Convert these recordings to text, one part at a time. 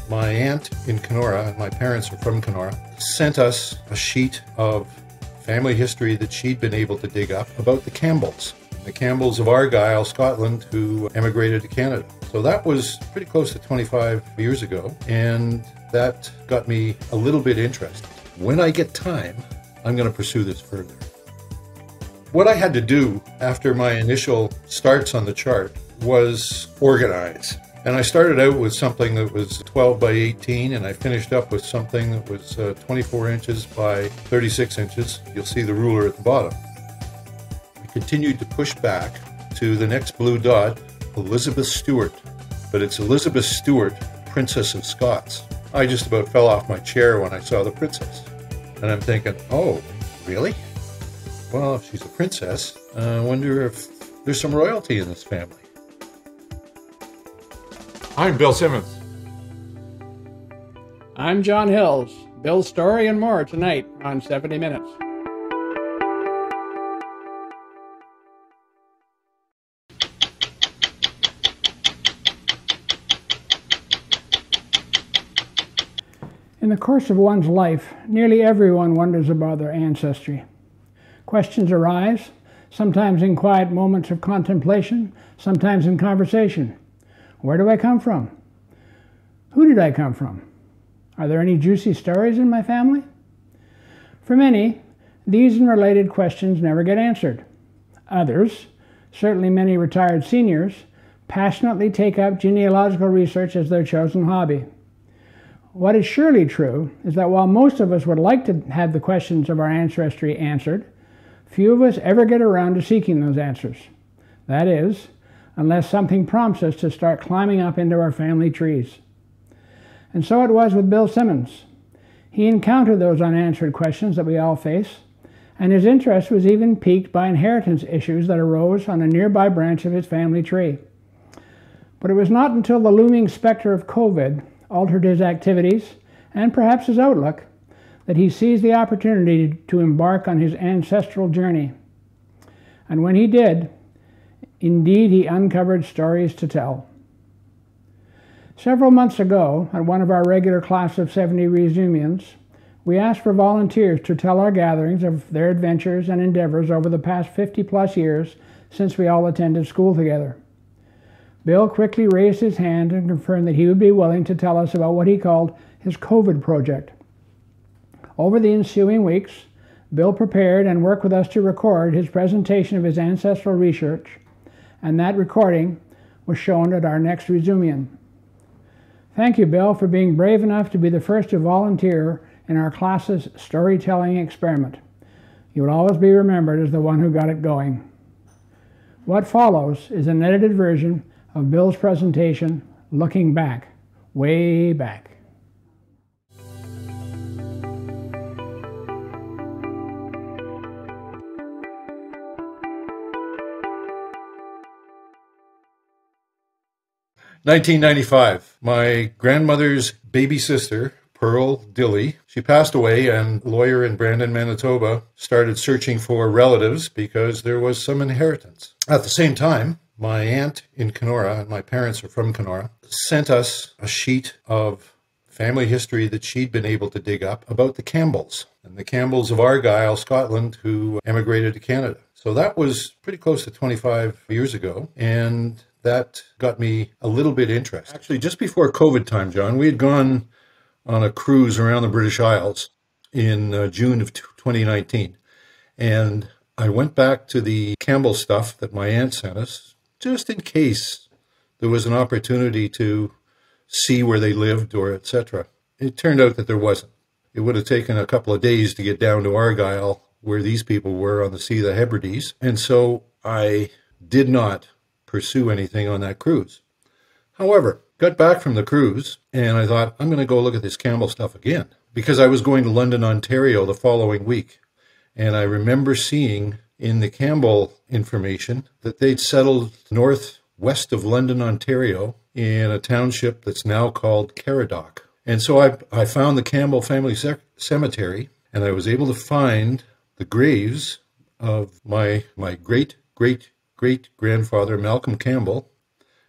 My aunt in Kenora, and my parents are from Kenora, sent us a sheet of family history that she'd been able to dig up about the Campbells. The Campbells of Argyll, Scotland, who emigrated to Canada. So that was pretty close to 25 years ago, and that got me a little bit interested. When I get time, I'm going to pursue this further. What I had to do after my initial starts on the chart was organize. And I started out with something that was 12 by 18, and I finished up with something that was 24 inches by 36 inches. You'll see the ruler at the bottom. I continued to push back to the next blue dot, Elizabeth Stuart. But it's Elizabeth Stuart, Princess of Scots. I just about fell off my chair when I saw the princess. And I'm thinking, oh, really? Well, if she's a princess, I wonder if there's some royalty in this family. I'm Bill Simmons. I'm John Hills. Bill's story and more tonight on 70 Minutes. In the course of one's life, nearly everyone wonders about their ancestry. Questions arise, sometimes in quiet moments of contemplation, sometimes in conversation. Where do I come from? Who did I come from? Are there any juicy stories in my family? For many, these and related questions never get answered. Others, certainly many retired seniors, passionately take up genealogical research as their chosen hobby. What is surely true is that while most of us would like to have the questions of our ancestry answered, few of us ever get around to seeking those answers. That is, unless something prompts us to start climbing up into our family trees. And so it was with Bill Simmons. He encountered those unanswered questions that we all face, and his interest was even piqued by inheritance issues that arose on a nearby branch of his family tree. But it was not until the looming specter of COVID altered his activities, and perhaps his outlook, that he seized the opportunity to embark on his ancestral journey. And when he did, indeed, he uncovered stories to tell. Several months ago, at one of our regular class of 70 reunions, we asked for volunteers to tell our gatherings of their adventures and endeavors over the past 50-plus years since we all attended school together. Bill quickly raised his hand and confirmed that he would be willing to tell us about what he called his COVID project. Over the ensuing weeks, Bill prepared and worked with us to record his presentation of his ancestral research, and that recording was shown at our next reunion. Thank you, Bill, for being brave enough to be the first to volunteer in our class's storytelling experiment. You will always be remembered as the one who got it going. What follows is an edited version of Bill's presentation, Looking Back, Way Back. "1995, my grandmother's baby sister, Pearl Dilly, she passed away, and a lawyer in Brandon, Manitoba, started searching for relatives because there was some inheritance. At the same time, my aunt in Kenora, and my parents are from Kenora, sent us a sheet of family history that she'd been able to dig up about the Campbells, and the Campbells of Argyll, Scotland, who emigrated to Canada. So that was pretty close to 25 years ago, and that got me a little bit interested. Actually, just before COVID time, John, we had gone on a cruise around the British Isles in June of 2019, and I went back to the Campbell stuff that my aunt sent us, just in case there was an opportunity to see where they lived or etc. It turned out that there wasn't. It would have taken a couple of days to get down to Argyll, where these people were on the Sea of the Hebrides, and so I did not pursue anything on that cruise. However, got back from the cruise, and I thought, I'm going to go look at this Campbell stuff again, because I was going to London, Ontario the following week, and I remember seeing in the Campbell information that they'd settled northwest of London, Ontario, in a township that's now called Caradoc. And so I found the Campbell family cemetery, and I was able to find the graves of my great-great-great-grandfather, Malcolm Campbell,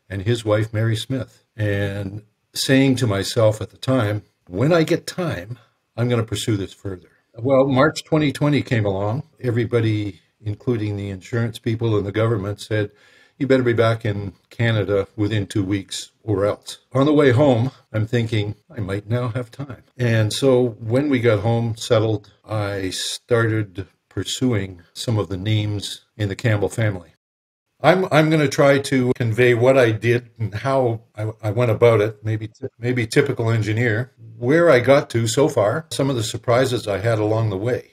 and his wife, Mary Smith. And saying to myself at the time, when I get time, I'm going to pursue this further. Well, March 2020 came along. Everybody, including the insurance people and the government, said, you better be back in Canada within 2 weeks or else. On the way home, I'm thinking, I might now have time. And so when we got home, settled, I started pursuing some of the names in the Campbell family. I'm going to try to convey what I did and how I went about it, maybe typical engineer, where I got to so far, some of the surprises I had along the way.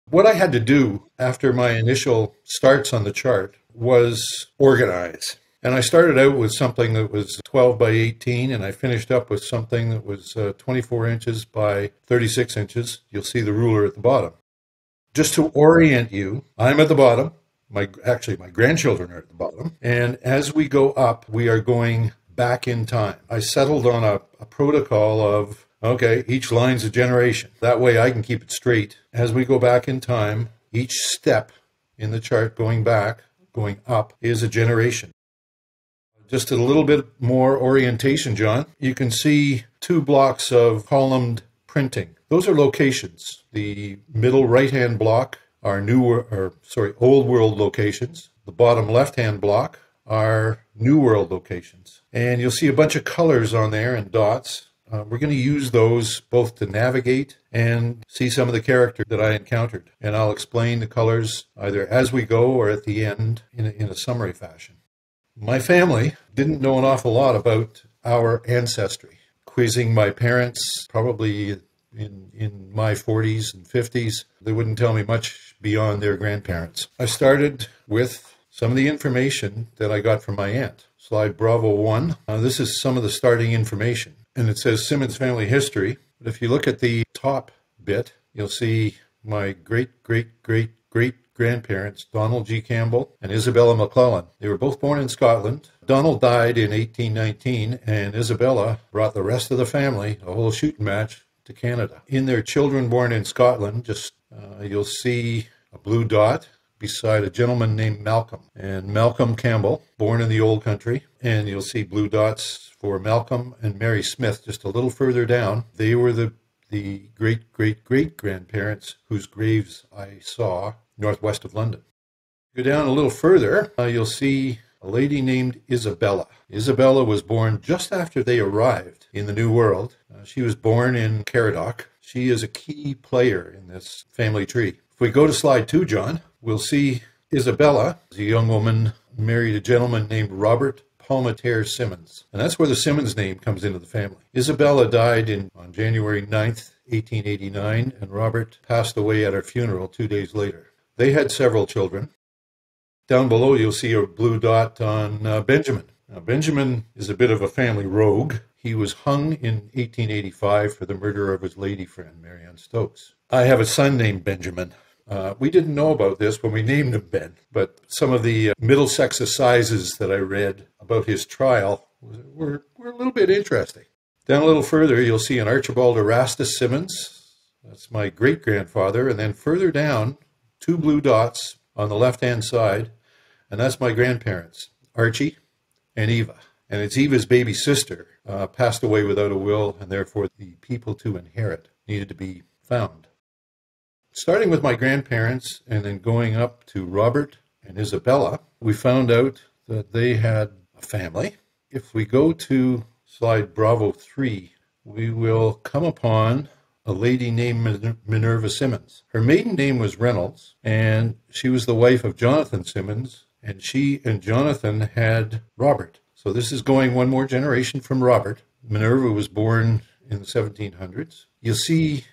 What I had to do after my initial starts on the chart was organize. And I started out with something that was 12 by 18, and I finished up with something that was 24 inches by 36 inches. You'll see the ruler at the bottom. Just to orient you, I'm at the bottom. My grandchildren are at the bottom. And as we go up, we are going back in time. I settled on a protocol of, okay, each line's a generation. That way I can keep it straight. As we go back in time, each step in the chart going back, going up, is a generation. Just a little bit more orientation, John. You can see 2 blocks of columned printing. Those are locations. The middle right-hand block are old world locations. The bottom left-hand block are new world locations. And you'll see a bunch of colors on there and dots. We're going to use those both to navigate and see some of the character that I encountered. And I'll explain the colors either as we go or at the end in a summary fashion. My family didn't know an awful lot about our ancestry. Quizzing my parents, probably in my 40s and 50s, they wouldn't tell me much beyond their grandparents. I started with some of the information that I got from my aunt. Slide Bravo 1. This is some of the starting information. And it says Simmons family history. But if you look at the top bit, you'll see my great-great-great-great-grandparents, Donald G. Campbell and Isabella McClellan. They were both born in Scotland. Donald died in 1819, and Isabella brought the rest of the family, a whole shooting match, to Canada. In their children born in Scotland, you'll see a blue dot beside a gentleman named Malcolm. And Malcolm Campbell, born in the old country. And you'll see blue dots for Malcolm and Mary Smith just a little further down. They were the great-great-great-grandparents whose graves I saw northwest of London. Go down a little further, you'll see a lady named Isabella. Isabella was born just after they arrived in the New World. She was born in Caradoc. She is a key player in this family tree. If we go to slide 2, John, we'll see Isabella, a young woman, married a gentleman named Robert Palmetier Simmons. And that's where the Simmons name comes into the family. Isabella died on January 9th, 1889, and Robert passed away at her funeral 2 days later. They had several children. Down below, you'll see a blue dot on Benjamin. Now, Benjamin is a bit of a family rogue. He was hung in 1885 for the murder of his lady friend, Marianne Stokes. I have a son named Benjamin. We didn't know about this when we named him Ben, but some of the Middlesex Assizes that I read about his trial were a little bit interesting. Down a little further, you'll see an Archibald Erastus Simmons. That's my great-grandfather. And then further down, 2 blue dots on the left-hand side, and that's my grandparents, Archie and Eva. And it's Eva's baby sister, passed away without a will, and therefore the people to inherit needed to be found. Starting with my grandparents and then going up to Robert and Isabella, we found out that they had a family. If we go to slide Bravo 3, we will come upon a lady named Minerva Simmons. Her maiden name was Reynolds, and she was the wife of Jonathan Simmons, and she and Jonathan had Robert. So this is going one more generation from Robert. Minerva was born in the 1700s. You'll see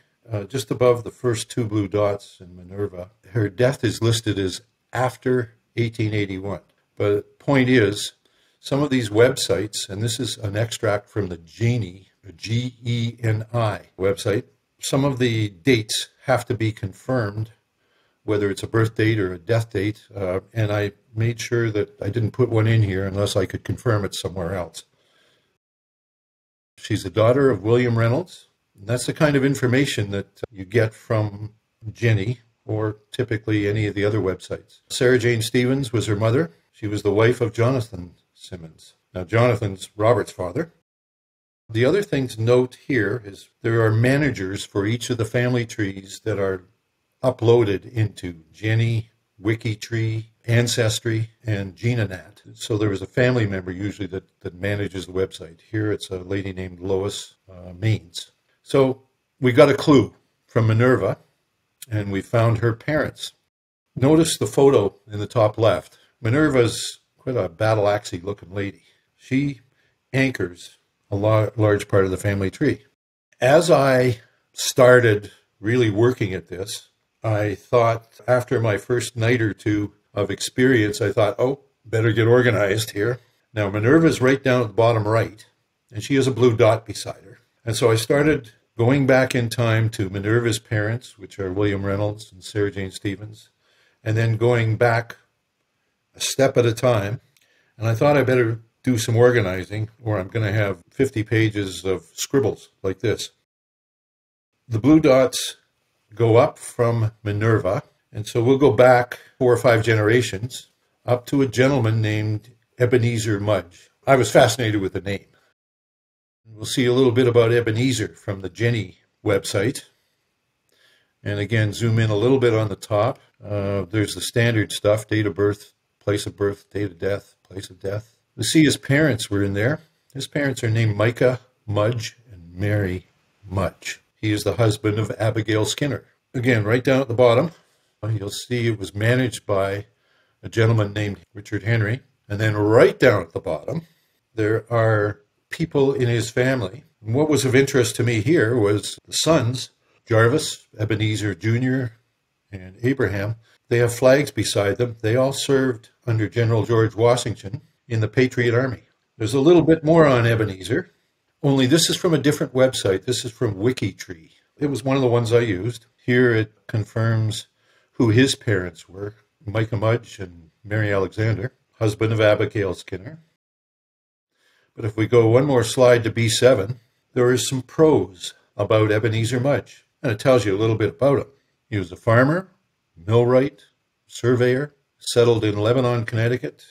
just above the first 2 blue dots in Minerva, her death is listed as after 1881. But the point is, some of these websites, and this is an extract from the Geni, G-E-N-I website, some of the dates have to be confirmed, whether it's a birth date or a death date, and I made sure that I didn't put one in here unless I could confirm it somewhere else. She's the daughter of William Reynolds. And that's the kind of information that you get from Jenny or typically any of the other websites. Sarah Jane Stevens was her mother. She was the wife of Jonathan Simmons. Now, Jonathan's Robert's father. The other thing to note here is there are managers for each of the family trees that are uploaded into Jenny, WikiTree, Ancestry, and GeneNat. So there is a family member usually that manages the website. Here it's a lady named Lois Means. So we got a clue from Minerva, and we found her parents. Notice the photo in the top left. Minerva's quite a battle-axy looking lady. She anchors a large part of the family tree. As I started really working at this, I thought after my first night or two of experience, I thought, oh, better get organized here. Now, Minerva's right down at the bottom right, and she has a blue dot beside her. And so I started going back in time to Minerva's parents, which are William Reynolds and Sarah Jane Stevens, and then going back a step at a time. And I thought I better do some organizing, or I'm going to have 50 pages of scribbles like this. The blue dots go up from Minerva, and so we'll go back 4 or 5 generations up to a gentleman named Ebenezer Mudge. I was fascinated with the name. We'll see a little bit about Ebenezer from the Jenny website. And again, zoom in a little bit on the top. There's the standard stuff: date of birth, place of birth, date of death, place of death. You see his parents were in there. His parents are named Micah Mudge and Mary Mudge. He is the husband of Abigail Skinner. Again, right down at the bottom, you'll see it was managed by a gentleman named Richard Henry. And then right down at the bottom, there are people in his family. And what was of interest to me here was the sons, Jarvis, Ebenezer Jr., and Abraham. They have flags beside them. They all served under General George Washington in the Patriot Army. There's a little bit more on Ebenezer, only this is from a different website. This is from WikiTree. It was one of the ones I used. Here it confirms who his parents were: Micah Mudge and Mary Alexander, husband of Abigail Skinner. But if we go one more slide to B7, there is some prose about Ebenezer Mudge, and it tells you a little bit about him. He was a farmer, millwright, surveyor, settled in Lebanon, Connecticut,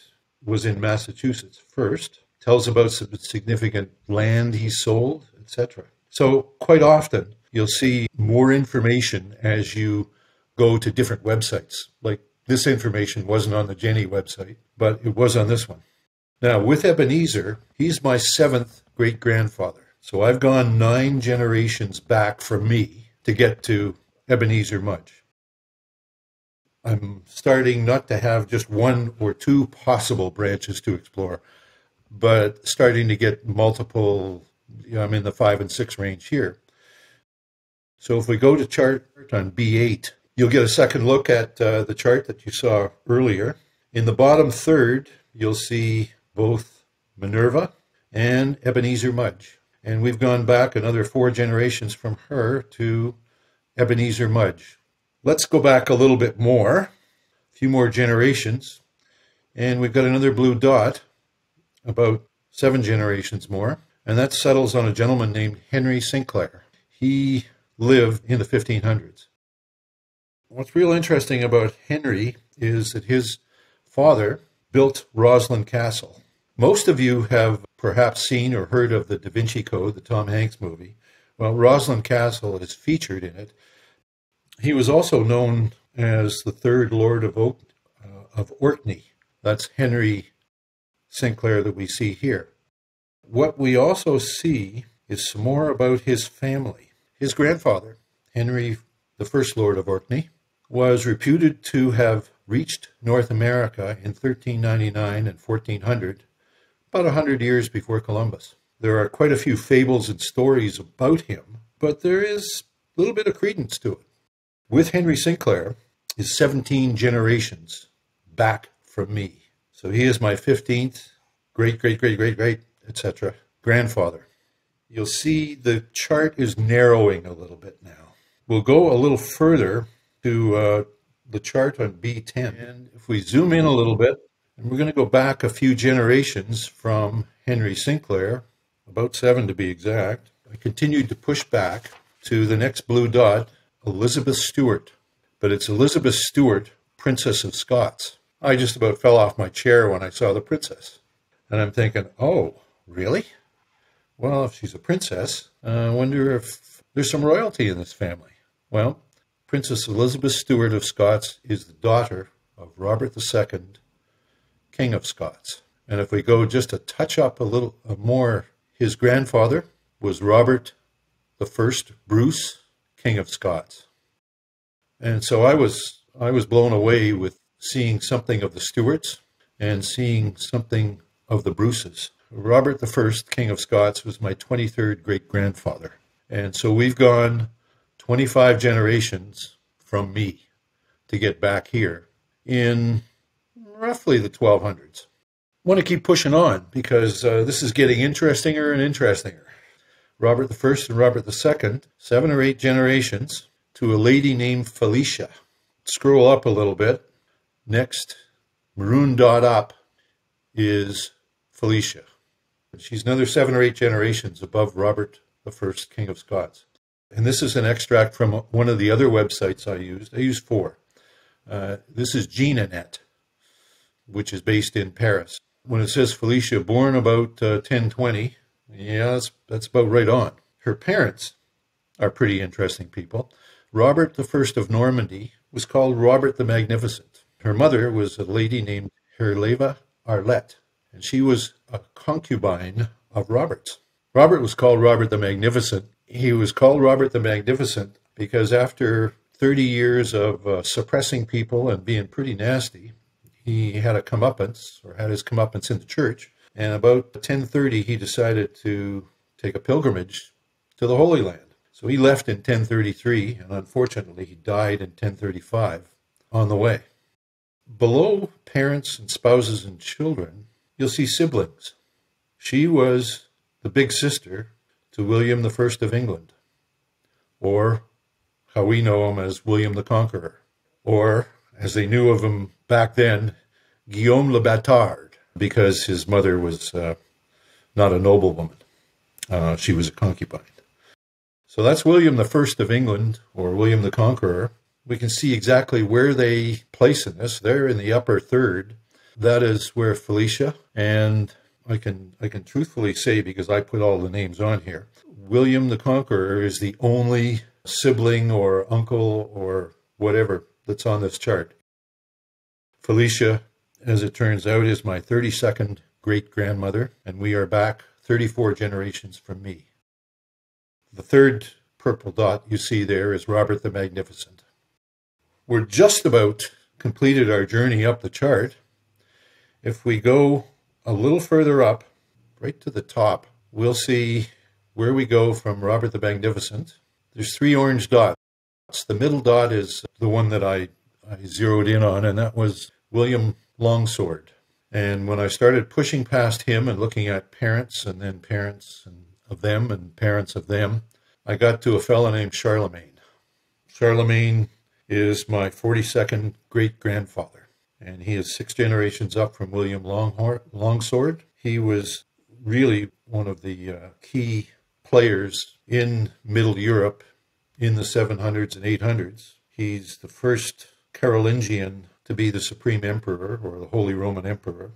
was in Massachusetts first, tells about some significant land he sold, etc. So quite often you'll see more information as you go to different websites. Like this information wasn't on the Jenny website, but it was on this one. Now with Ebenezer, he's my 7th great-grandfather. So I've gone 9 generations back from me to get to Ebenezer Mudge. I'm starting not to have just 1 or 2 possible branches to explore, but starting to get multiple. I'm in the 5 and 6 range here. So if we go to chart on B8, you'll get a second look at the chart that you saw earlier. In the bottom third, you'll see both Minerva and Ebenezer Mudge. And we've gone back another 4 generations from her to Ebenezer Mudge. Let's go back a little bit more, a few more generations, and we've got another blue dot, about 7 generations more, and that settles on a gentleman named Henry Sinclair. He lived in the 1500s. What's real interesting about Henry is that his father built Roslyn Castle. Most of you have perhaps seen or heard of the Da Vinci Code, the Tom Hanks movie. Well, Roslyn Castle is featured in it. He was also known as the 3rd Lord of Orkney. That's Henry Sinclair that we see here. What we also see is some more about his family. His grandfather, Henry, the 1st Lord of Orkney, was reputed to have reached North America in 1399 and 1400, about 100 years before Columbus. There are quite a few fables and stories about him, but there is a little bit of credence to it. With Henry Sinclair is 17 generations back from me. So he is my 15th great, etc. grandfather. You'll see the chart is narrowing a little bit now. We'll go a little further to the chart on B10. And if we zoom in a little bit, and we're going to go back a few generations from Henry Sinclair, about 7 to be exact. I continued to push back to the next blue dot, Elizabeth Stuart. But it's Elizabeth Stuart, Princess of Scots. I just about fell off my chair when I saw the princess. And I'm thinking, oh, really? Well, if she's a princess, I wonder if there's some royalty in this family. Well, Princess Elizabeth Stuart of Scots is the daughter of Robert II, King of Scots. And if we go just a touch up a little more, his grandfather was Robert I Bruce, King of Scots. And so I was blown away with seeing something of the Stuarts and seeing something of the Bruces. Robert I, King of Scots, was my 23rd great grandfather. And so we've gone 25 generations from me to get back here in roughly the 1200s. I want to keep pushing on because this is getting interestinger and interestinger. Robert I and Robert II, 7 or 8 generations to a lady named Felicia. Scroll up a little bit. Next, maroon dot up, is Felicia. She's another 7 or 8 generations above Robert I, King of Scots. And this is an extract from one of the other websites I used. I used 4. This is GeneNet, which is based in Paris. When it says Felicia, born about 1020, yeah, that's about right on. Her parents are pretty interesting people. Robert I of Normandy was called Robert the Magnificent. Her mother was a lady named Herleva Arlette, and she was a concubine of Robert's. Robert was called Robert the Magnificent. He was called Robert the Magnificent because after 30 years of suppressing people and being pretty nasty, he had a comeuppance, or had his comeuppance in the church. And about 1030, he decided to take a pilgrimage to the Holy Land. So he left in 1033, and unfortunately, he died in 1035 on the way. Below parents and spouses and children, you'll see siblings. She was the big sister to William I of England, or how we know him as William the Conqueror, or as they knew of him back then, Guillaume le Bâtard, because his mother was not a noblewoman. She was a concubine. So that's William I of England, or William the Conqueror. We can see exactly where they place in this. They're in the upper third. That is where Felicia, and I can truthfully say, because I put all the names on here, William the Conqueror is the only sibling or uncle or whatever that's on this chart. Felicia, as it turns out, is my 32nd great-grandmother, and we are back 34 generations from me. The third purple dot you see there is Robert the Magnificent. We're just about completed our journey up the chart. If we go a little further up, right to the top, we'll see where we go from Robert the Magnificent. There's 3 orange dots. The middle dot is the one that I zeroed in on, and that was William Longsword. And when I started pushing past him and looking at parents and then parents of them and parents of them, I got to a fellow named Charlemagne. Charlemagne is my 42nd great-grandfather, and he is 6 generations up from William Longsword. He was really one of the key players in Middle Europe in the 700s and 800s. He's the first Carolingian to be the Supreme Emperor, or the Holy Roman Emperor.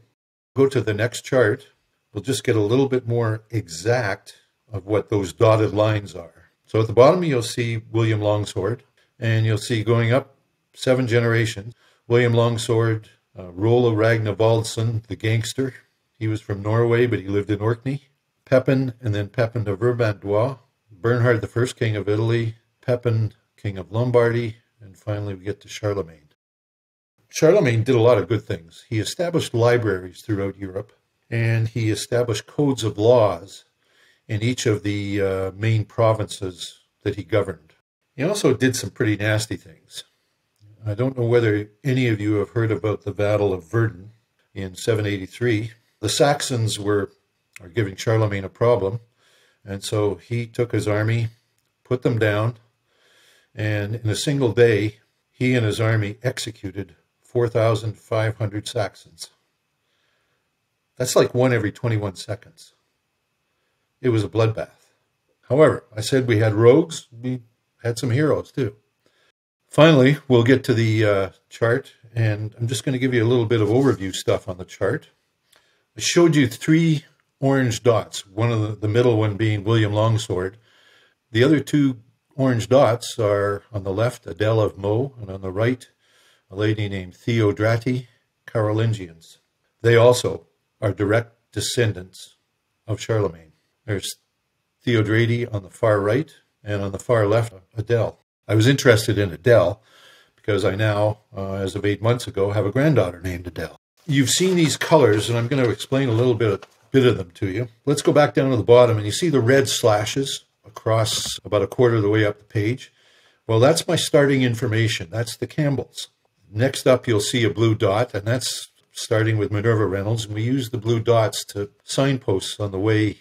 Go to the next chart. We'll just get a little bit more exact of what those dotted lines are. So at the bottom, you'll see William Longsword, and you'll see going up 7 generations, William Longsword, Rolla Ragnvaldsen, the gangster. He was from Norway, but he lived in Orkney. Pepin, and then Pepin de Vermandois. Bernhard I, King of Italy. Pepin, King of Lombardy. And finally, we get to Charlemagne. Charlemagne did a lot of good things. He established libraries throughout Europe, and he established codes of laws in each of the main provinces that he governed. He also did some pretty nasty things. I don't know whether any of you have heard about the Battle of Verdun in 783. The Saxons are giving Charlemagne a problem, and so he took his army, put them down, and in a single day, he and his army executed 4,500 Saxons. That's like 1 every 21 seconds. It was a bloodbath. However, I said we had rogues. We had some heroes too. Finally, we'll get to the chart, and I'm just going to give you a little bit of overview stuff on the chart. I showed you 3 orange dots, one of the middle one being William Longsword. The other two orange dots are on the left, Adele of Meaux, and on the right, a lady named Theodrate Carolingians. They also are direct descendants of Charlemagne. There's Theodrate on the far right, and on the far left, Adele. I was interested in Adele because I now, as of 8 months ago, have a granddaughter named Adele. You've seen these colors, and I'm going to explain a little bit of them to you. Let's go back down to the bottom, and you see the red slashes across about a quarter of the way up the page. Well, that's my starting information. That's the Campbells. Next up, you'll see a blue dot, and that's starting with Minerva Reynolds. And we use the blue dots to signposts on the way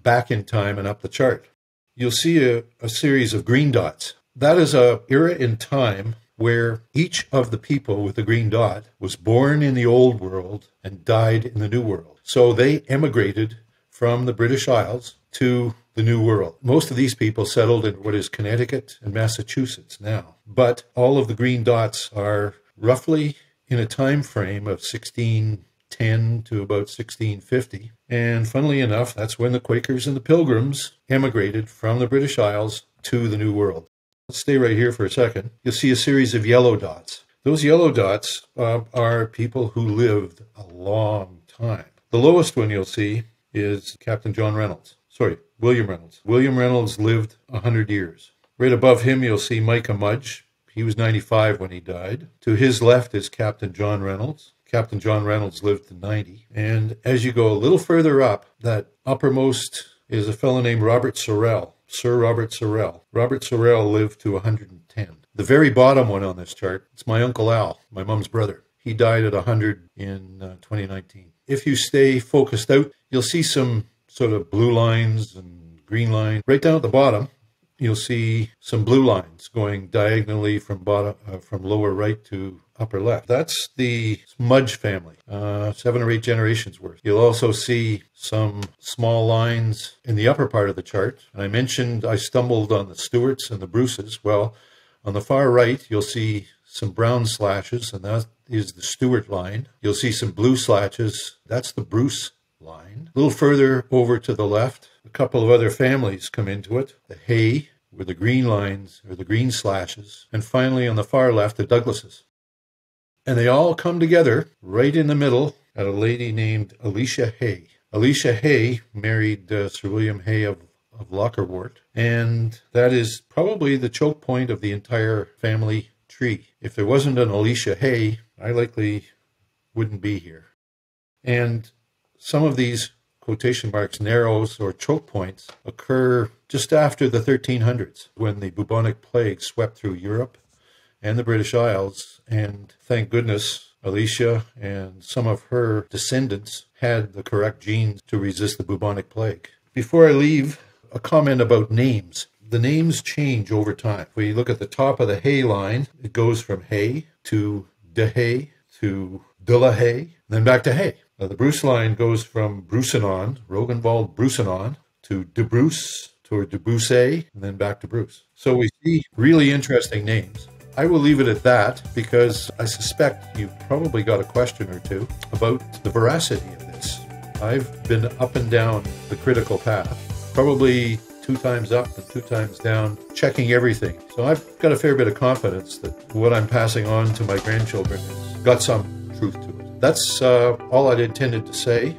back in time and up the chart. You'll see a series of green dots. That is an era in time where each of the people with the green dot was born in the old world and died in the new world. So they emigrated from the British Isles to the New World. Most of these people settled in what is Connecticut and Massachusetts now. But all of the green dots are roughly in a time frame of 1610 to about 1650. And funnily enough, that's when the Quakers and the Pilgrims emigrated from the British Isles to the New World. Let's stay right here for a second. You'll see a series of yellow dots. Those yellow dots are people who lived a long time. The lowest one you'll see is Captain William Reynolds. William Reynolds lived 100 years. Right above him, you'll see Micah Mudge. He was 95 when he died. To his left is Captain John Reynolds. Captain John Reynolds lived to 90. And as you go a little further up, that uppermost is a fellow named Robert Sorrell. Sir Robert Sorrell. Robert Sorrell lived to 110. The very bottom one on this chart, it's my Uncle Al, my mom's brother. He died at 100 in 2019. If you stay focused out, you'll see some sort of blue lines and green lines. Right down at the bottom, you'll see some blue lines going diagonally from lower right to upper left. That's the Mudge family, 7 or 8 generations worth. You'll also see some small lines in the upper part of the chart. And I mentioned I stumbled on the Stuarts and the Bruces. Well, on the far right, you'll see some brown slashes, and that is the Stuart line. You'll see some blue slashes. That's the Bruce line. A little further over to the left, a couple of other families come into it. The Hay, where the green lines, or the green slashes. And finally, on the far left, the Douglases. And they all come together right in the middle at a lady named Alicia Hay. Alicia Hay married Sir William Hay of Lockerwort, and that is probably the choke point of the entire family tree. If there wasn't an Alicia Hay, I likely wouldn't be here. And some of these quotation marks narrows or choke points occur just after the 1300s, when the bubonic plague swept through Europe and the British Isles, and thank goodness Alicia and some of her descendants had the correct genes to resist the bubonic plague. Before I leave, a comment about names. The names change over time. If we look at the top of the Hay line, it goes from Hay to De Hay to De La Hay, then back to Hay. Now, the Bruce line goes from Brucenon, Rogenwald Brucenon, to De Bruce, to De Bruce, and then back to Bruce. So we see really interesting names. I will leave it at that because I suspect you've probably got a question or two about the veracity of this. I've been up and down the critical path, probably 2 times up and 2 times down, checking everything. So I've got a fair bit of confidence that what I'm passing on to my grandchildren has got some truth to it. That's all I'd intended to say.